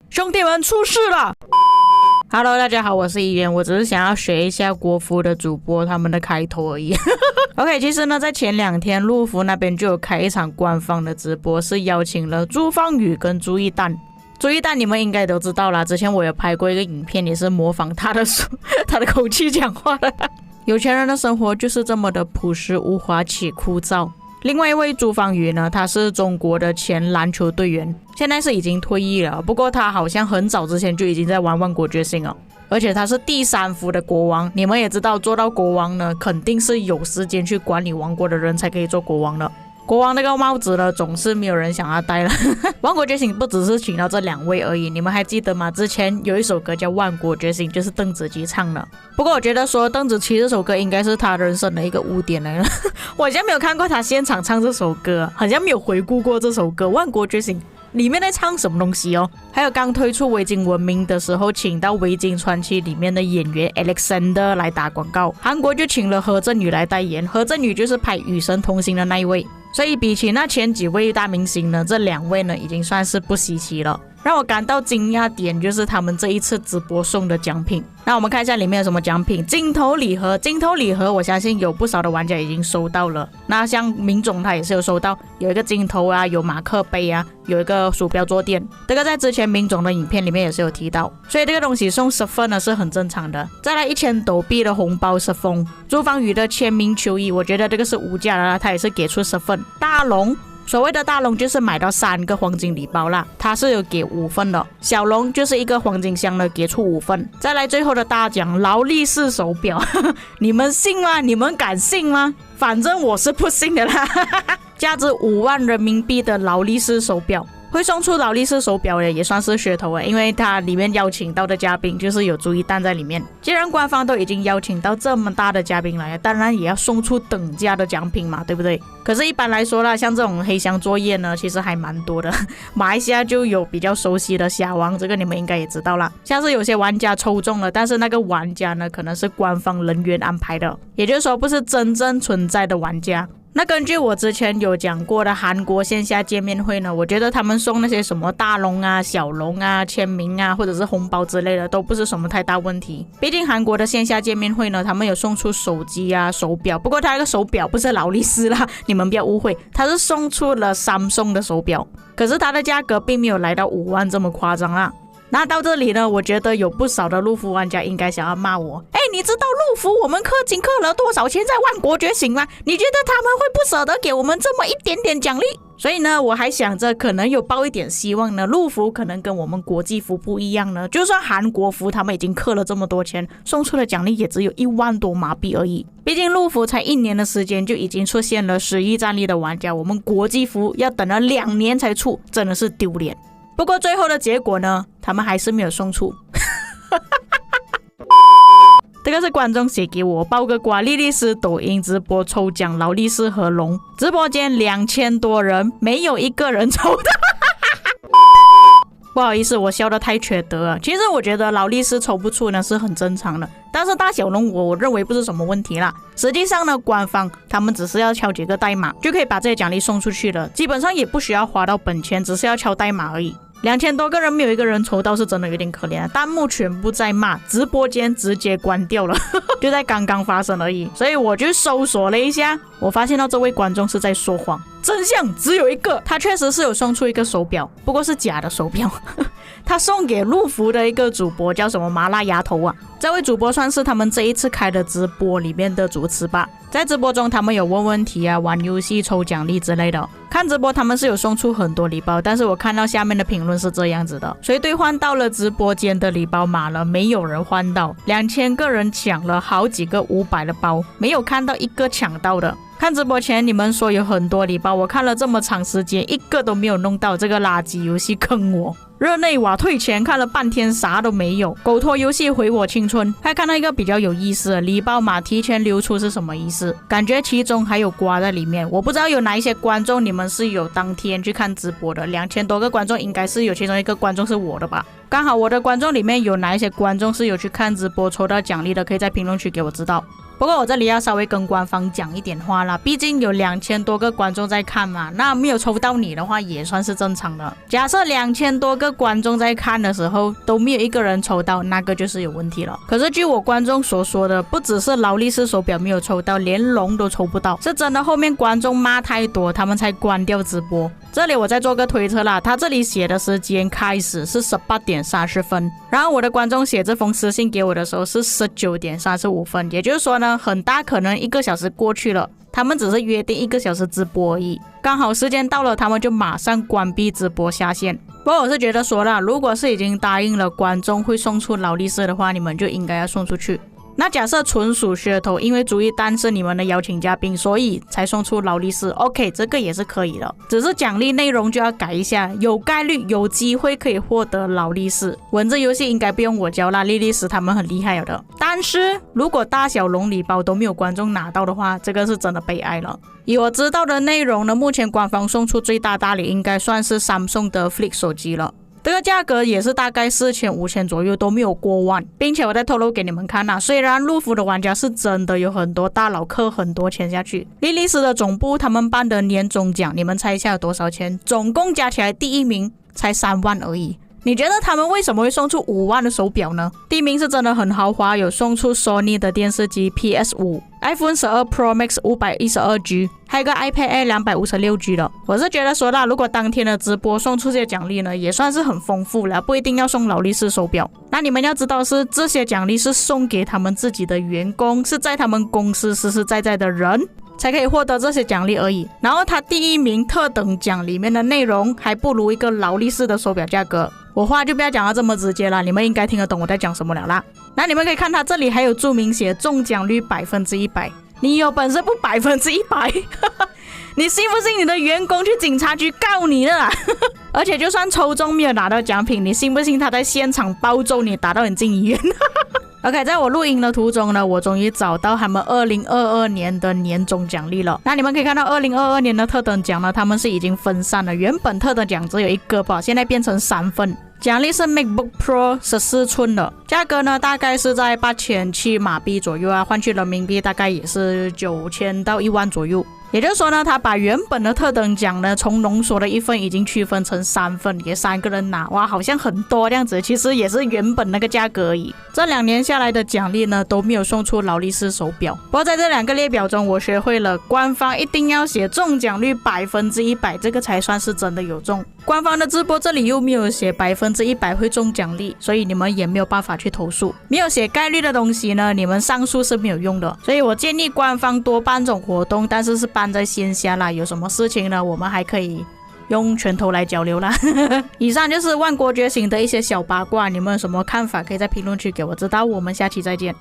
兄弟们，出事了！Hello， 大家好，我是怡言，我只是想要学一下国服的主播他们的开头而已。OK， 其实呢，在前2天，陆服那边就有开一场官方的直播，是邀请了朱芳雨跟朱一蛋。朱一蛋你们应该都知道啦，之前我有拍过一个影片，也是模仿他的口气讲话的。有钱人的生活就是这么的朴实无华且枯燥。另外一位朱芳雨呢，他是中国的前篮球队员，现在是已经退役了，不过他好像很早之前就已经在玩万国觉醒了，而且他是第3服的国王。你们也知道，做到国王呢，肯定是有时间去管理王国的人才可以做国王的。国王那个帽子呢，总是没有人想要戴了。万国觉醒不只是请到这2位而已，你们还记得吗？之前有一首歌叫《万国觉醒》，就是邓紫棋唱的。不过我觉得说邓紫棋这首歌应该是她人生的一个污点来了。我好像没有看过她现场唱这首歌，好像没有回顾过这首歌《万国觉醒》里面在唱什么东西哦。还有刚推出维京文明的时候，请到维京传奇里面的演员 Alexander 来打广告，韩国就请了何振宇来代言，何振宇就是拍《与神同行》的那一位。所以比起那前几位大明星呢，这2位呢已经算是不稀奇了。让我感到惊讶点就是他们这一次直播送的奖品。那我们看一下里面有什么奖品。镜头礼盒，镜头礼盒我相信有不少的玩家已经收到了。那像明总他也是有收到，有一个镜头啊，有马克杯啊，有一个鼠标坐垫，这个在之前明总的影片里面也是有提到，所以这个东西送10份呢是很正常的。再来1000斗币的红包10封，朱芳雨的签名球衣，我觉得这个是无价的啦，他也是给出10份。大龙，所谓的大龙就是买到3个黄金礼包啦，它是有给5份的。小龙就是一个黄金箱的，给出5份。再来最后的大奖，劳力士手表，你们信吗？你们敢信吗？反正我是不信的啦。价值5万人民币的劳力士手表。会送出劳力士手表也算是噱头，因为它里面邀请到的嘉宾就是有朱一蛋在里面。既然官方都已经邀请到这么大的嘉宾来，当然也要送出等价的奖品嘛，对不对？可是一般来说啦，像这种黑箱作业呢，其实还蛮多的。马来西亚就有比较熟悉的虾王，这个你们应该也知道啦。像是有些玩家抽中了，但是那个玩家呢，可能是官方人员安排的，也就是说不是真正存在的玩家。那根据我之前有讲过的韩国线下见面会呢，我觉得他们送那些什么大龙啊、小龙啊、签名啊，或者是红包之类的，都不是什么太大问题。毕竟韩国的线下见面会呢，他们有送出手机啊、手表，不过他那个手表不是劳力士啦，你们不要误会，他是送出了Samsung的手表，可是它的价格并没有来到5万这么夸张啦。那到这里呢，我觉得有不少的陆服玩家应该想要骂我，你知道陆服我们氪金氪了多少钱在万国觉醒吗？你觉得他们会不舍得给我们这么一点点奖励？所以呢，我还想着可能有抱一点希望呢，陆服可能跟我们国际服不一样呢，就算韩国服他们已经氪了这么多钱，送出的奖励也只有1万多马币而已。毕竟陆服才1年的时间就已经出现了10亿战力的玩家，我们国际服要等了2年才出，真的是丢脸。不过最后的结果呢，他们还是没有送出。这个是观众写给我，报个瓜，莉莉丝抖音直播抽奖劳力士和龙，直播间2000多人，没有一个人抽的。不好意思，我笑得太缺德了。其实我觉得劳力士抽不出呢是很正常的，但是大小龙我认为不是什么问题啦。实际上呢，官方他们只是要敲几个代码就可以把这些奖励送出去了，基本上也不需要花到本钱，只是要敲代码而已。2000多个人没有一个人抽到，是真的有点可怜。弹幕全部在骂，直播间直接关掉了，就在刚刚发生而已。所以我就搜索了一下，我发现到这位观众是在说谎，真相只有一个，他确实是有送出一个手表，不过是假的手表。他送给陆服的一个主播叫什么麻辣丫头啊，这位主播算是他们这一次开的直播里面的主持吧。在直播中他们有问问题啊、玩游戏、抽奖励之类的。看直播他们是有送出很多礼包，但是我看到下面的评论是这样子的，谁兑换到了直播间的礼包码了，没有人换到，2000个人抢了好几个500的包，没有看到一个抢到的。看直播前你们说有很多礼包，我看了这么长时间一个都没有弄到，这个垃圾游戏坑我。热内瓦退钱看了半天啥都没有，狗拖游戏毁我青春。还看到一个比较有意思的礼包码提前流出是什么意思，感觉其中还有瓜在里面。我不知道有哪一些观众你们是有当天去看直播的，2000多个观众应该是有其中一个观众是我的吧。刚好我的观众里面有哪一些观众是有去看直播抽到奖励的，可以在评论区给我知道。不过我这里要稍微跟官方讲一点话啦，毕竟有2000多个观众在看嘛，那没有抽到你的话也算是正常的。假设2000多个观众在看的时候都没有一个人抽到，那个就是有问题了。可是据我观众所说的，不只是劳力士手表没有抽到，连龙都抽不到，是真的后面观众骂太多，他们才关掉直播。这里我再做个推测啦，他这里写的时间开始是18点30分，然后我的观众写这封私信给我的时候是19点35分，也就是说呢，很大可能1个小时过去了，他们只是约定1个小时直播而已，刚好时间到了，他们就马上关闭直播下线。不过我是觉得说啦，如果是已经答应了观众会送出劳力士的话，你们就应该要送出去。那假设纯属噱头，因为朱一丹是你们的邀请嘉宾，所以才送出劳力士 OK， 这个也是可以的，只是奖励内容就要改一下，有概率有机会可以获得劳力士。文字游戏应该不用我教啦，莉莉丝他们很厉害的。但是如果大小龙礼包都没有观众拿到的话，这个是真的悲哀了。以我知道的内容呢，目前官方送出最大大礼应该算是Samsung的 Flip 手机了，这个价格也是大概4000、5000左右，都没有过万。并且我再透露给你们看啊，虽然路服的玩家是真的有很多大佬氪很多钱下去，莉莉丝的总部他们办的年终奖，你们猜一下有多少钱？总共加起来第一名才3万而已。你觉得他们为什么会送出5万的手表呢？第一名是真的很豪华，有送出 Sony 的电视机 PS5、iPhone 12 Pro Max 512G， 还有个 iPad Air 256G 的。我是觉得说啦，如果当天的直播送出这些奖励呢，也算是很丰富了，不一定要送劳力士手表。那你们要知道是这些奖励是送给他们自己的员工，是在他们公司实实在在的人才可以获得这些奖励而已。然后他第一名特等奖里面的内容还不如一个劳力士的手表价格。我话就不要讲到这么直接了，你们应该听得懂我在讲什么了啦。那你们可以看他这里还有注明写中奖率100%，你有本事不100%？你信不信你的员工去警察局告你了啦？而且就算抽中没有拿到奖品，你信不信他在现场暴揍你，打到你进医院？OK， 在我录音的途中呢，我终于找到他们2022年的年终奖励了。那你们可以看到2022年的特等奖呢，他们是已经分散了，原本特等奖只有1个吧，现在变成3份。奖励是 MacBook Pro 14寸的，价格呢大概是在8700马币左右啊，换去人民币大概也是9000到1万左右。也就是说呢，他把原本的特等奖呢，从浓缩的1份已经区分成3份，给3个人拿，哇，好像很多这样子，其实也是原本那个价格而已。这2年下来的奖励呢，都没有送出劳力士手表。不过在这2个列表中，我学会了官方一定要写中奖率100%，这个才算是真的有中。官方的直播这里又没有写100%会中奖励，所以你们也没有办法去投诉。没有写概率的东西呢，你们上诉是没有用的。所以我建议官方多办这种活动，但是办在线下啦。有什么事情呢，我们还可以用拳头来交流啦。以上就是万国觉醒的一些小八卦，你们有什么看法可以在评论区给我知道。我们下期再见。